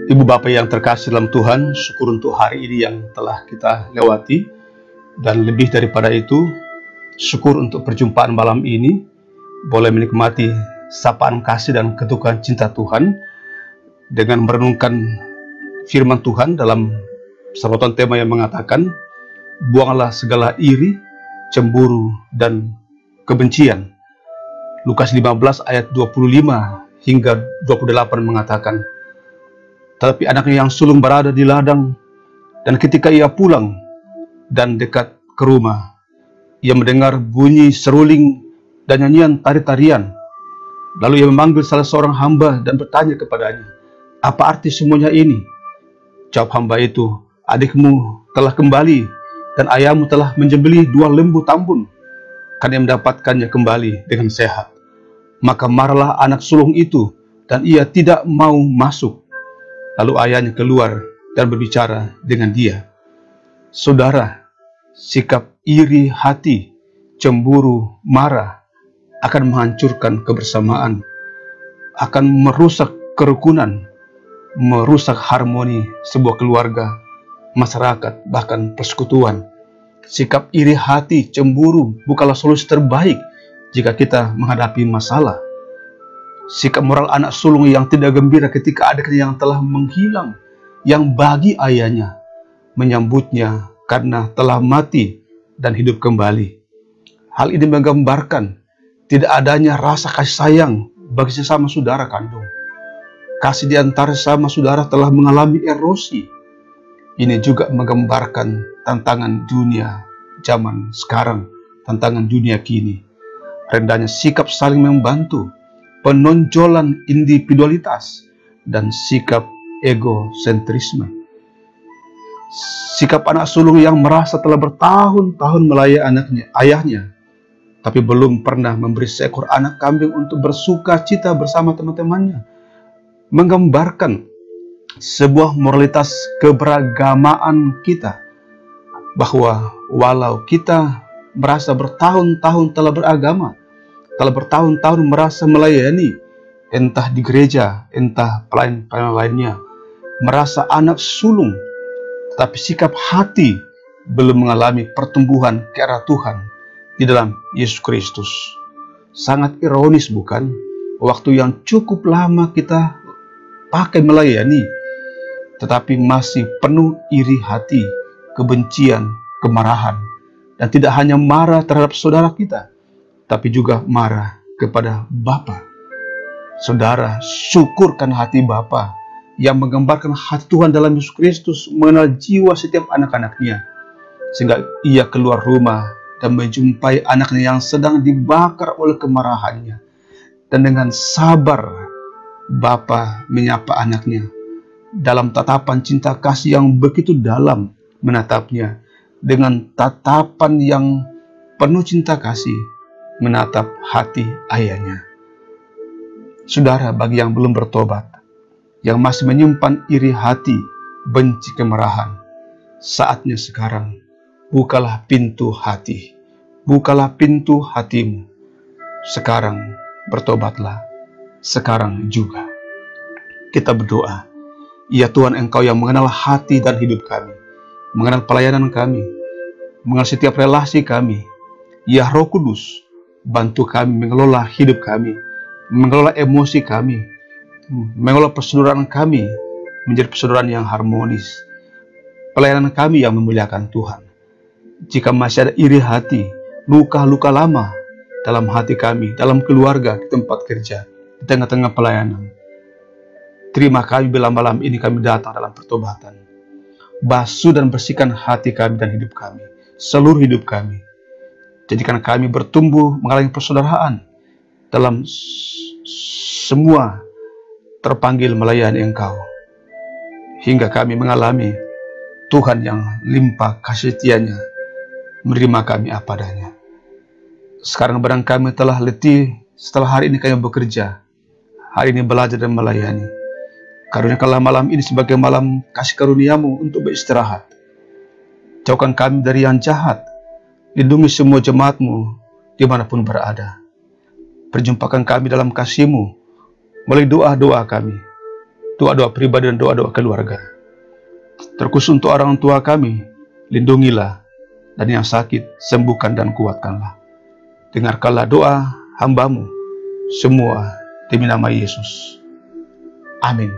Ibu Bapak yang terkasih dalam Tuhan, syukur untuk hari ini yang telah kita lewati. Dan lebih daripada itu, syukur untuk perjumpaan malam ini, boleh menikmati sapaan kasih dan ketukan cinta Tuhan dengan merenungkan firman Tuhan dalam sorotan tema yang mengatakan, buanglah segala iri, cemburu, dan kebencian. Lukas 15 ayat 25 hingga 28 mengatakan, tetapi anaknya yang sulung berada di ladang, dan ketika ia pulang dan dekat ke rumah, ia mendengar bunyi seruling dan nyanyian tari-tarian. Lalu ia memanggil salah seorang hamba dan bertanya kepadanya, apa arti semuanya ini? Jawab hamba itu, adikmu telah kembali dan ayahmu telah menjembelih 2 lembu tambun, karena ia mendapatkannya kembali dengan sehat. Maka marahlah anak sulung itu dan ia tidak mau masuk. Lalu ayahnya keluar dan berbicara dengan dia. Saudara, sikap iri hati, cemburu, marah akan menghancurkan kebersamaan, akan merusak kerukunan, merusak harmoni sebuah keluarga, masyarakat, bahkan persekutuan. Sikap iri hati, cemburu bukanlah solusi terbaik jika kita menghadapi masalah. Sikap moral anak sulung yang tidak gembira ketika adiknya yang telah menghilang, yang bagi ayahnya menyambutnya karena telah mati dan hidup kembali. Hal ini menggambarkan tidak adanya rasa kasih sayang bagi sesama saudara kandung. Kasih di antara sesama saudara telah mengalami erosi. Ini juga menggambarkan tantangan dunia zaman sekarang, tantangan dunia kini. Rendahnya sikap saling membantu, penonjolan individualitas, dan sikap egosentrisme. Sikap anak sulung yang merasa telah bertahun-tahun melayani ayahnya, tapi belum pernah memberi seekor anak kambing untuk bersuka cita bersama teman-temannya, menggambarkan sebuah moralitas keberagamaan kita, bahwa walau kita merasa bertahun-tahun telah beragama, telah bertahun-tahun merasa melayani, entah di gereja, entah pelayan-pelayan lainnya, merasa anak sulung, tetapi sikap hati belum mengalami pertumbuhan ke arah Tuhan di dalam Yesus Kristus. Sangat ironis bukan? Waktu yang cukup lama kita pakai melayani, tetapi masih penuh iri hati, kebencian, kemarahan, dan tidak hanya marah terhadap saudara kita, tapi juga marah kepada Bapa. Saudara, syukurkan hati Bapa yang menggambarkan hati Tuhan dalam Yesus Kristus mengenal jiwa setiap anak-anaknya, sehingga ia keluar rumah dan menjumpai anaknya yang sedang dibakar oleh kemarahannya. Dan dengan sabar, Bapa menyapa anaknya dalam tatapan cinta kasih yang begitu dalam, menatapnya dengan tatapan yang penuh cinta kasih, menatap hati ayahnya. Saudara, bagi yang belum bertobat, yang masih menyimpan iri hati, benci, kemarahan, saatnya sekarang bukalah pintu hati, bukalah pintu hatimu. Sekarang bertobatlah, sekarang juga. Kita berdoa, ya Tuhan, Engkau yang mengenal hati dan hidup kami, mengenal pelayanan kami, mengenal setiap relasi kami. Ya Roh Kudus, bantu kami mengelola hidup kami, mengelola emosi kami, mengelola persaudaraan kami menjadi persaudaraan yang harmonis, pelayanan kami yang memuliakan Tuhan. Jika masih ada iri hati, luka-luka lama dalam hati kami, dalam keluarga, di tempat kerja, di tengah-tengah pelayanan, terima kami bila malam ini kami datang dalam pertobatan. Basuh dan bersihkan hati kami dan hidup kami, seluruh hidup kami. Jadikan kami bertumbuh mengalami persaudaraan dalam semua terpanggil melayani Engkau, hingga kami mengalami Tuhan yang limpah kasih setianya, menerima kami apa adanya. Sekarang barang kami telah letih setelah hari ini kami bekerja, hari ini belajar dan melayani. Karuniakanlah malam ini sebagai malam kasih karunia-Mu untuk beristirahat. Jauhkan kami dari yang jahat, lindungi semua jemaat-Mu dimanapun berada. Perjumpakan kami dalam kasih-Mu melalui doa-doa kami. doa-doa pribadi dan doa-doa keluarga. Terkhusus untuk orang tua kami, lindungilah, dan yang sakit, sembuhkan dan kuatkanlah. Dengarkanlah doa hamba-Mu, semua demi nama Yesus. Amin.